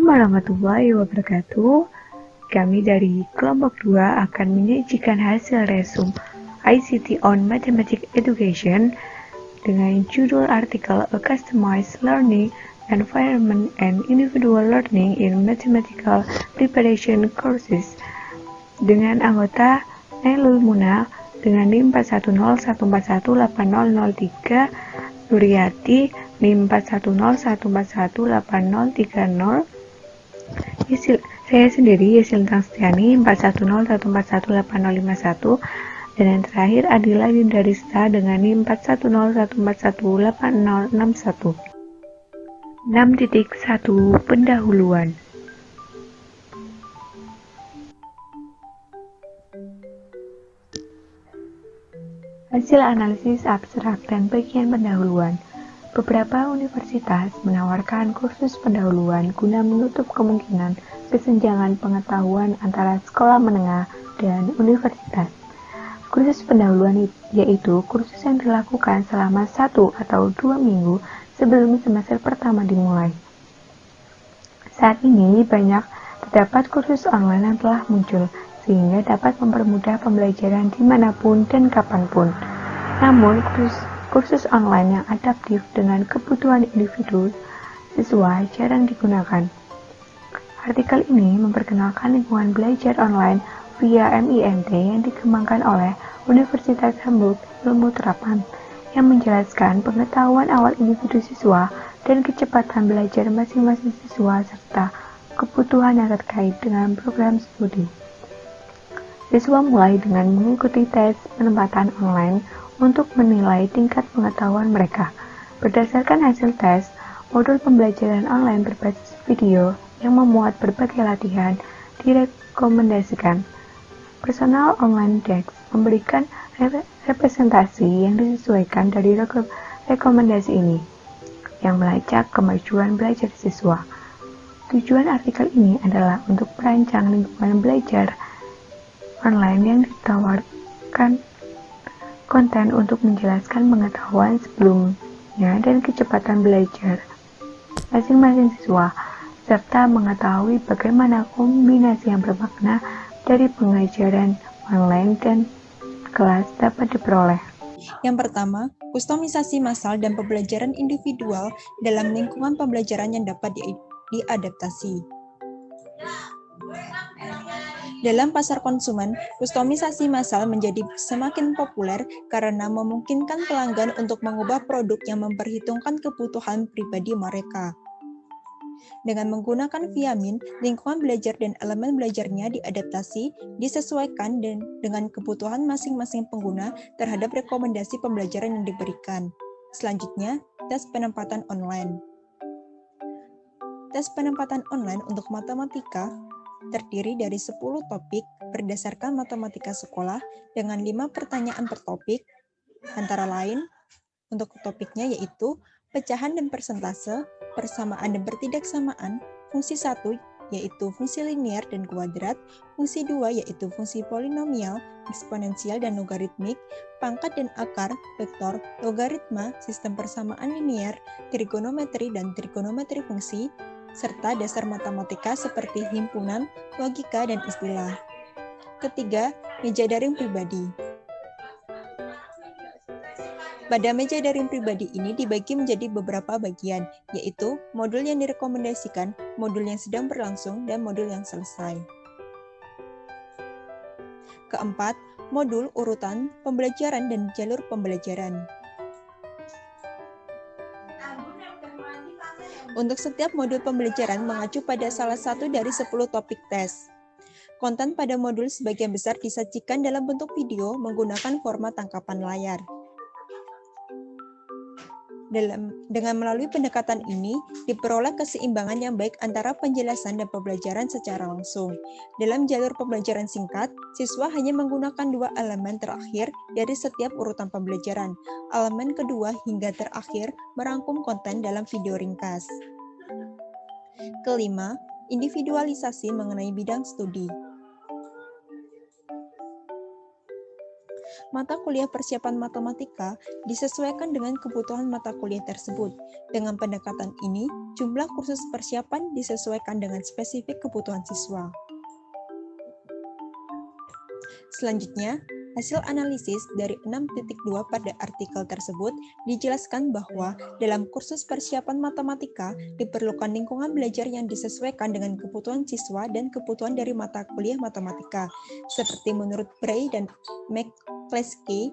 warahmatullahi wabarakatuh. Kami dari kelompok 2 akan menyajikan hasil resume ICT on Mathematics Education dengan judul artikel A Customized Learning Environment and Individual Learning in Mathematical Preparation Courses dengan anggota Nailul Muna dengan NIM 410141803, Nuryati NIM 410141830, saya sendiri Yesilintang Setiani 410141850, dan yang terakhir Adila Dindarista dengan NIM 41014186061. 6.1 Pendahuluan. Hasil analisis abstrak dan bagian pendahuluan. Beberapa universitas menawarkan kursus pendahuluan guna menutup kemungkinan kesenjangan pengetahuan antara sekolah menengah dan universitas. Kursus pendahuluan yaitu kursus yang dilakukan selama 1 atau 2 minggu sebelum semester pertama dimulai. Saat ini terdapat kursus online yang telah muncul, sehingga dapat mempermudah pembelajaran dimanapun dan kapanpun. Namun, kursus online yang adaptif dengan kebutuhan individu siswa jarang digunakan. Artikel ini memperkenalkan lingkungan belajar online via MINT yang dikembangkan oleh Universitas Hamburg Ilmu Terapan, yang menjelaskan pengetahuan awal individu siswa dan kecepatan belajar masing-masing siswa serta kebutuhan yang terkait dengan program studi. Siswa mulai dengan mengikuti tes penempatan online untuk menilai tingkat pengetahuan mereka. Berdasarkan hasil tes, modul pembelajaran online berbasis video yang memuat berbagai latihan direkomendasikan. Personal online Dex memberikan representasi yang disesuaikan dari rekomendasi ini, yang melacak kemajuan belajar siswa. Tujuan artikel ini adalah untuk merancang lingkungan belajar online yang ditawarkan konten untuk menjelaskan pengetahuan sebelumnya dan kecepatan belajar masing-masing siswa, serta mengetahui bagaimana kombinasi yang bermakna dari pengajaran online dan kelas dapat diperoleh. Yang pertama, kustomisasi massal dan pembelajaran individual dalam lingkungan pembelajaran yang dapat diadaptasi. Dalam pasar konsumen, kustomisasi massal menjadi semakin populer karena memungkinkan pelanggan untuk mengubah produk yang memperhitungkan kebutuhan pribadi mereka. Dengan menggunakan Viamin, lingkungan belajar dan elemen belajarnya diadaptasi, disesuaikan dengan kebutuhan masing-masing pengguna terhadap rekomendasi pembelajaran yang diberikan. Selanjutnya, tes penempatan online. Tes penempatan online untuk matematika terdiri dari 10 topik berdasarkan matematika sekolah dengan 5 pertanyaan per topik, antara lain untuk topiknya yaitu pecahan dan persentase, persamaan dan pertidaksamaan, fungsi 1 yaitu fungsi linier dan kuadrat, fungsi 2 yaitu fungsi polinomial, eksponensial dan logaritmik, pangkat dan akar, vektor, logaritma, sistem persamaan linier, trigonometri dan trigonometri fungsi, serta dasar matematika seperti himpunan, logika, dan istilah. Ketiga, meja daring pribadi. Pada meja daring pribadi ini dibagi menjadi beberapa bagian, yaitu modul yang direkomendasikan, modul yang sedang berlangsung, dan modul yang selesai. Keempat, modul urutan pembelajaran dan jalur pembelajaran. Untuk setiap modul pembelajaran mengacu pada salah satu dari 10 topik tes. Konten pada modul sebagian besar disajikan dalam bentuk video menggunakan format tangkapan layar. Dengan melalui pendekatan ini, diperoleh keseimbangan yang baik antara penjelasan dan pembelajaran secara langsung. Dalam jalur pembelajaran singkat, siswa hanya menggunakan 2 elemen terakhir dari setiap urutan pembelajaran. Elemen kedua hingga terakhir merangkum konten dalam video ringkas. Kelima, individualisasi mengenai bidang studi. Mata kuliah persiapan matematika disesuaikan dengan kebutuhan mata kuliah tersebut. Dengan pendekatan ini, jumlah kursus persiapan disesuaikan dengan spesifik kebutuhan siswa. Selanjutnya, hasil analisis dari 6.2 pada artikel tersebut dijelaskan bahwa dalam kursus persiapan matematika diperlukan lingkungan belajar yang disesuaikan dengan kebutuhan siswa dan kebutuhan dari mata kuliah matematika, seperti menurut Bray dan McCluskey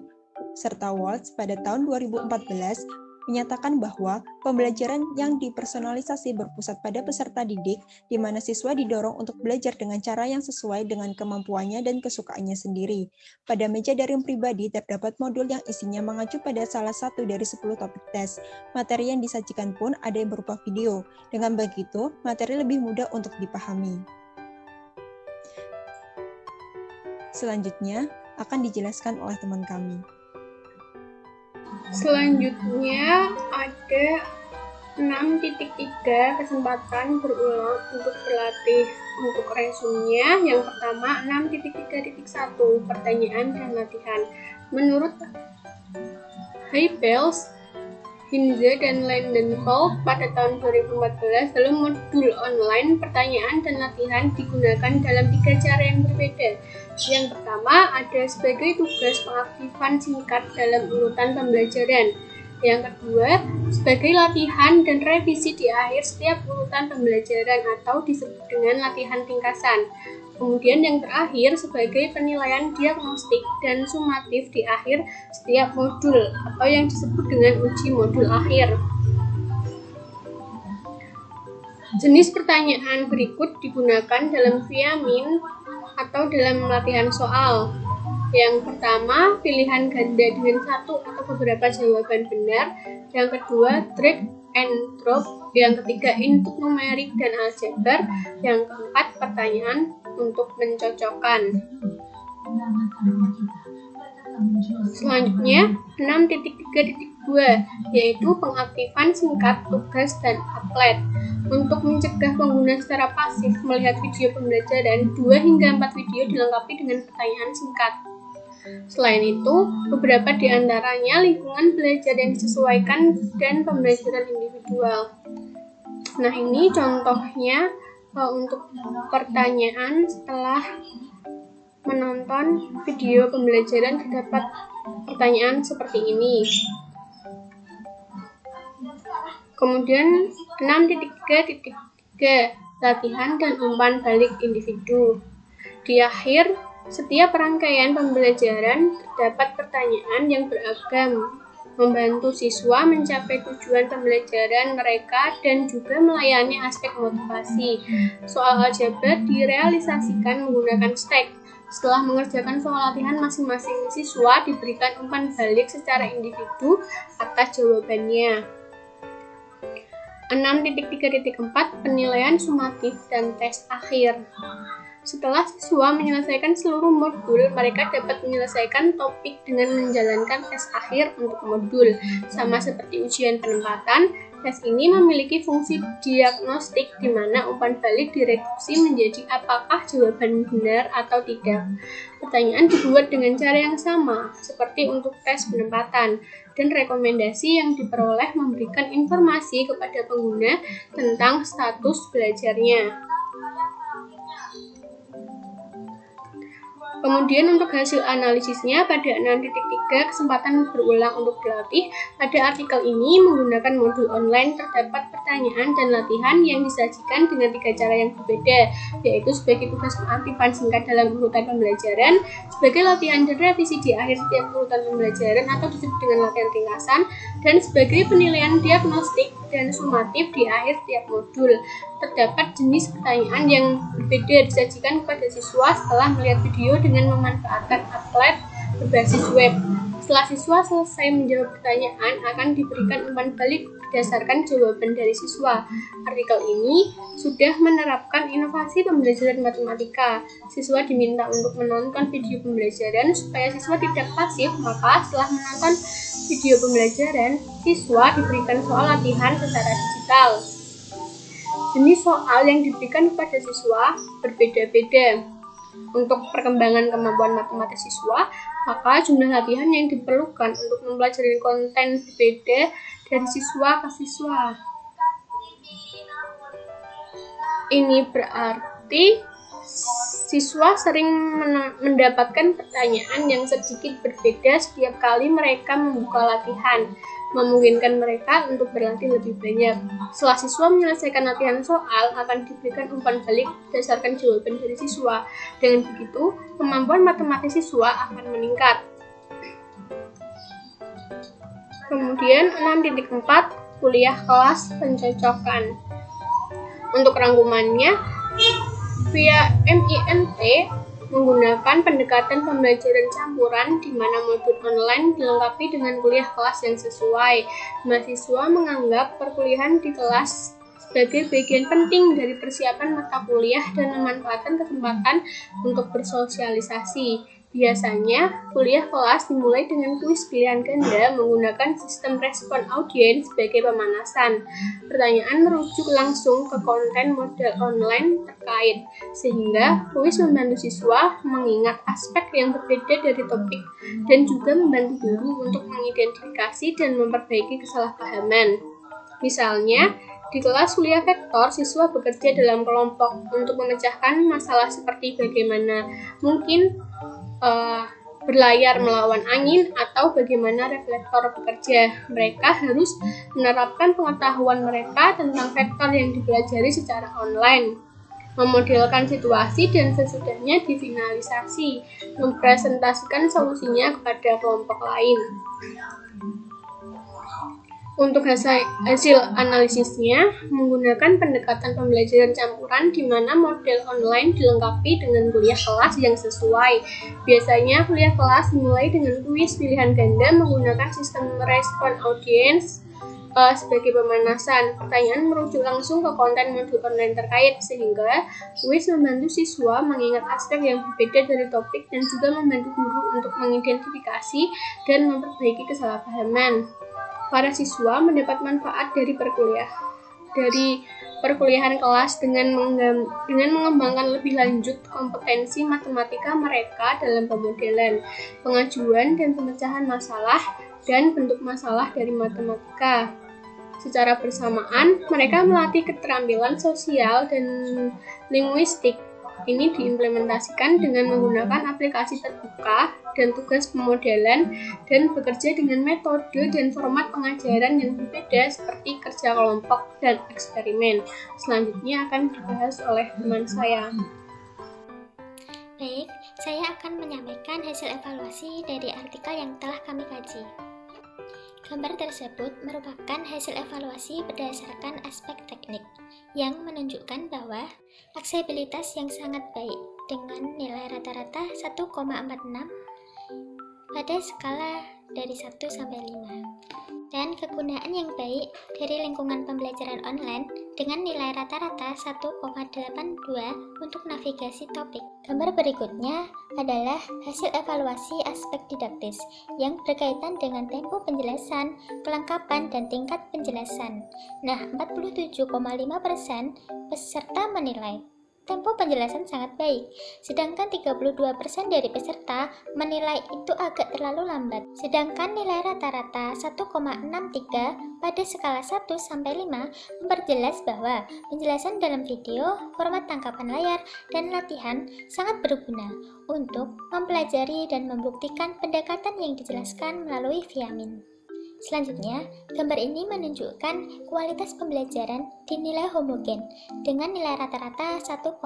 serta Waltz pada tahun 2014 menyatakan bahwa pembelajaran yang dipersonalisasi berpusat pada peserta didik, di mana siswa didorong untuk belajar dengan cara yang sesuai dengan kemampuannya dan kesukaannya sendiri. Pada meja daring pribadi terdapat modul yang isinya mengacu pada salah satu dari 10 topik tes. Materi yang disajikan pun ada yang berupa video. Dengan begitu, materi lebih mudah untuk dipahami. Selanjutnya akan dijelaskan oleh teman kami. Selanjutnya ada 6.3 kesempatan berulang untuk berlatih. Untuk resumnya, yang pertama 6.3.1 pertanyaan dan latihan. Menurut Haibels, Hinze dan Landenfeld pada tahun 2014, dalam modul online pertanyaan dan latihan digunakan dalam 3 cara yang berbeda. Yang pertama ada sebagai tugas pengaktifan singkat dalam urutan pembelajaran. Yang kedua, sebagai latihan dan revisi di akhir setiap urutan pembelajaran atau disebut dengan latihan ringkasan. Kemudian yang terakhir sebagai penilaian diagnostik dan sumatif di akhir setiap modul atau yang disebut dengan uji modul akhir. Jenis pertanyaan berikut digunakan dalam Viamin atau dalam latihan soal. Yang pertama, pilihan ganda dengan satu atau beberapa jawaban benar. Yang kedua, drag and drop. Yang ketiga, input numerik dan aljabar. Yang keempat, pertanyaan untuk mencocokkan. Selanjutnya, 6.3.2 yaitu pengaktifan singkat tugas dan applet. Untuk mencegah pengguna secara pasif melihat video pembelajaran, 2 hingga 4 video dilengkapi dengan pertanyaan singkat. Selain itu, beberapa di antaranya lingkungan belajar yang disesuaikan dan pembelajaran individual. Nah, ini contohnya untuk pertanyaan setelah menonton video pembelajaran terdapat pertanyaan seperti ini. Kemudian 6.3.3 latihan dan umpan balik individu. Di akhir setiap rangkaian pembelajaran terdapat pertanyaan yang beragam, membantu siswa mencapai tujuan pembelajaran mereka dan juga melayani aspek motivasi. Soal aljabar direalisasikan menggunakan stack. Setelah mengerjakan soal latihan, masing-masing siswa diberikan umpan balik secara individu atas jawabannya. 6.3.4 penilaian sumatif dan tes akhir. Setelah siswa menyelesaikan seluruh modul, mereka dapat menyelesaikan topik dengan menjalankan tes akhir untuk modul. Sama seperti ujian penempatan, tes ini memiliki fungsi diagnostik di mana umpan balik direduksi menjadi apakah jawaban benar atau tidak. Pertanyaan dibuat dengan cara yang sama, seperti untuk tes penempatan, dan rekomendasi yang diperoleh memberikan informasi kepada pengguna tentang status belajarnya. Kemudian untuk hasil analisisnya pada 6.3 kesempatan berulang untuk dilatih. Pada artikel ini menggunakan modul online terdapat pertanyaan dan latihan yang disajikan dengan 3 cara yang berbeda, yaitu sebagai tugas pengaktifan singkat dalam urutan pembelajaran, sebagai latihan dan revisi di akhir setiap urutan pembelajaran atau disebut dengan latihan ringkasan, dan sebagai penilaian diagnostik dan sumatif di akhir setiap modul. Terdapat jenis pertanyaan yang berbeda disajikan kepada siswa setelah melihat video dengan memanfaatkan applet berbasis web. Setelah siswa selesai menjawab pertanyaan, akan diberikan umpan balik berdasarkan jawaban dari siswa. Artikel ini sudah menerapkan inovasi pembelajaran matematika. Siswa diminta untuk menonton video pembelajaran supaya siswa tidak pasif, maka setelah menonton video pembelajaran, siswa diberikan soal latihan secara digital. Jenis soal yang diberikan kepada siswa berbeda-beda. Untuk perkembangan kemampuan matematis siswa, maka jumlah latihan yang diperlukan untuk mempelajari konten berbeda dari siswa ke siswa. Ini berarti siswa sering mendapatkan pertanyaan yang sedikit berbeda setiap kali mereka membuka latihan, memungkinkan mereka untuk berlatih lebih banyak. Setelah siswa menyelesaikan latihan soal, akan diberikan umpan balik berdasarkan jawaban dari siswa. Dengan begitu, kemampuan matematis siswa akan meningkat. Kemudian 6.4 kuliah kelas pencocokan. Untuk rangkumannya, via MINT menggunakan pendekatan pembelajaran campuran di mana modul online dilengkapi dengan kuliah kelas yang sesuai. Mahasiswa menganggap perkuliahan di kelas sebagai bagian penting dari persiapan mata kuliah dan memanfaatkan kesempatan untuk bersosialisasi. Biasanya, kuliah kelas dimulai dengan kuis pilihan ganda menggunakan sistem respon audiens sebagai pemanasan. Pertanyaan merujuk langsung ke konten model online terkait, sehingga kuis membantu siswa mengingat aspek yang berbeda dari topik dan juga membantu guru untuk mengidentifikasi dan memperbaiki kesalahpahaman. Misalnya, di kelas kuliah vektor, siswa bekerja dalam kelompok untuk memecahkan masalah seperti bagaimana mungkin berlayar melawan angin atau bagaimana reflektor bekerja. Mereka harus menerapkan pengetahuan mereka tentang vektor yang dipelajari secara online, memodelkan situasi dan sesudahnya difinalisasi, mempresentasikan solusinya kepada kelompok lain. Untuk hasil analisisnya, menggunakan pendekatan pembelajaran campuran di mana model online dilengkapi dengan kuliah kelas yang sesuai. Biasanya kuliah kelas dimulai dengan kuis pilihan ganda menggunakan sistem respon audiens sebagai pemanasan. Pertanyaan merujuk langsung ke konten modul online terkait, sehingga kuis membantu siswa mengingat aspek yang berbeda dari topik dan juga membantu guru untuk mengidentifikasi dan memperbaiki kesalahpahaman. Para siswa mendapat manfaat dari perkuliahan kelas dengan mengembangkan lebih lanjut kompetensi matematika mereka dalam pemodelan, pengajuan dan pemecahan masalah, dan bentuk masalah dari matematika. Secara bersamaan, mereka melatih keterampilan sosial dan linguistik. Ini diimplementasikan dengan menggunakan aplikasi terbuka dan tugas pemodelan dan bekerja dengan metode dan format pengajaran yang berbeda seperti kerja kelompok dan eksperimen. Selanjutnya akan dibahas oleh teman saya. Baik, saya akan menyampaikan hasil evaluasi dari artikel yang telah kami kaji. Gambar tersebut merupakan hasil evaluasi berdasarkan aspek teknik yang menunjukkan bahwa aksesibilitas yang sangat baik dengan nilai rata-rata 1,46 pada skala dari 1 sampai 5 dan kegunaan yang baik dari lingkungan pembelajaran online dengan nilai rata-rata 1,82 untuk navigasi topik. Gambar berikutnya adalah hasil evaluasi aspek didaktis yang berkaitan dengan tempo penjelasan, kelengkapan, dan tingkat penjelasan. Nah, 47,5% peserta menilai tempo penjelasan sangat baik, sedangkan 32% dari peserta menilai itu agak terlalu lambat. Sedangkan nilai rata-rata 1,63 pada skala 1 sampai 5 memperjelas bahwa penjelasan dalam video, format tangkapan layar, dan latihan sangat berguna untuk mempelajari dan membuktikan pendekatan yang dijelaskan melalui Viamin. Selanjutnya, gambar ini menunjukkan kualitas pembelajaran dinilai homogen dengan nilai rata-rata 1,69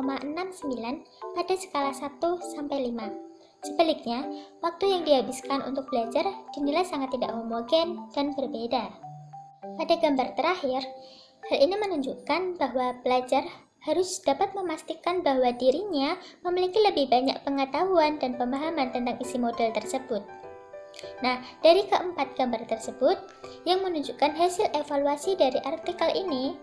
pada skala 1 sampai 5. Sebaliknya, waktu yang dihabiskan untuk belajar dinilai sangat tidak homogen dan berbeda. Pada gambar terakhir, hal ini menunjukkan bahwa pelajar harus dapat memastikan bahwa dirinya memiliki lebih banyak pengetahuan dan pemahaman tentang isi model tersebut. Nah, dari keempat gambar tersebut yang menunjukkan hasil evaluasi dari artikel ini,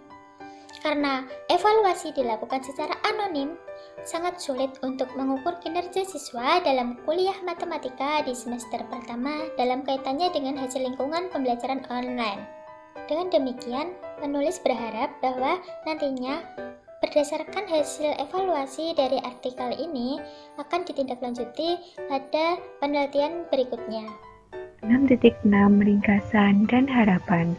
karena evaluasi dilakukan secara anonim, sangat sulit untuk mengukur kinerja siswa dalam kuliah matematika di semester pertama dalam kaitannya dengan hasil lingkungan pembelajaran online. Dengan demikian, penulis berharap bahwa nantinya Berdasarkan hasil evaluasi dari artikel ini, akan ditindaklanjuti pada penelitian berikutnya. 6.6 Ringkasan dan harapan.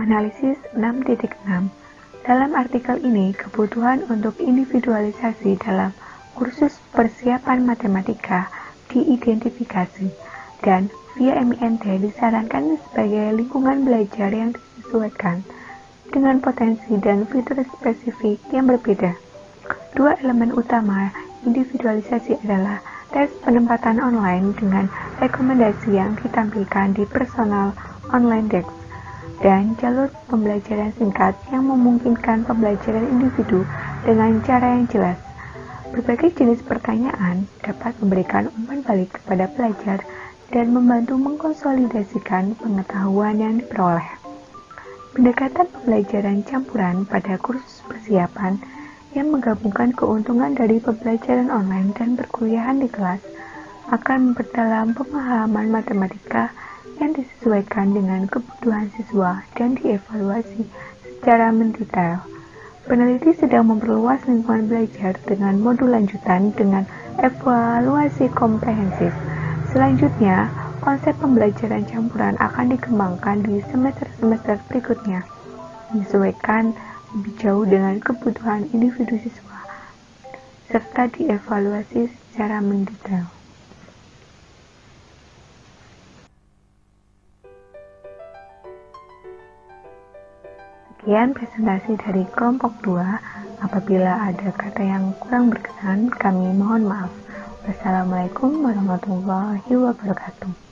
Analisis 6.6. Dalam artikel ini, kebutuhan untuk individualisasi dalam kursus persiapan matematika diidentifikasi dan via MINT disarankan sebagai lingkungan belajar yang disesuaikan dengan potensi dan fitur spesifik yang berbeda. Dua elemen utama individualisasi adalah tes penempatan online dengan rekomendasi yang ditampilkan di personal online desk dan jalur pembelajaran singkat yang memungkinkan pembelajaran individu dengan cara yang jelas. Berbagai jenis pertanyaan dapat memberikan umpan balik kepada pelajar dan membantu mengkonsolidasikan pengetahuan yang diperoleh. Pendekatan pembelajaran campuran pada kursus persiapan yang menggabungkan keuntungan dari pembelajaran online dan perkuliahan di kelas akan memperdalam pemahaman matematika yang disesuaikan dengan kebutuhan siswa dan dievaluasi secara mendetail. Peneliti sedang memperluas lingkungan belajar dengan modul lanjutan dengan evaluasi komprehensif. Selanjutnya, konsep pembelajaran campuran akan dikembangkan di semester-semester berikutnya, menyesuaikan lebih jauh dengan kebutuhan individu siswa, serta dievaluasi secara mendetail. Sekian presentasi dari kelompok 2. Apabila ada kata yang kurang berkenan, kami mohon maaf. Wassalamualaikum warahmatullahi wabarakatuh.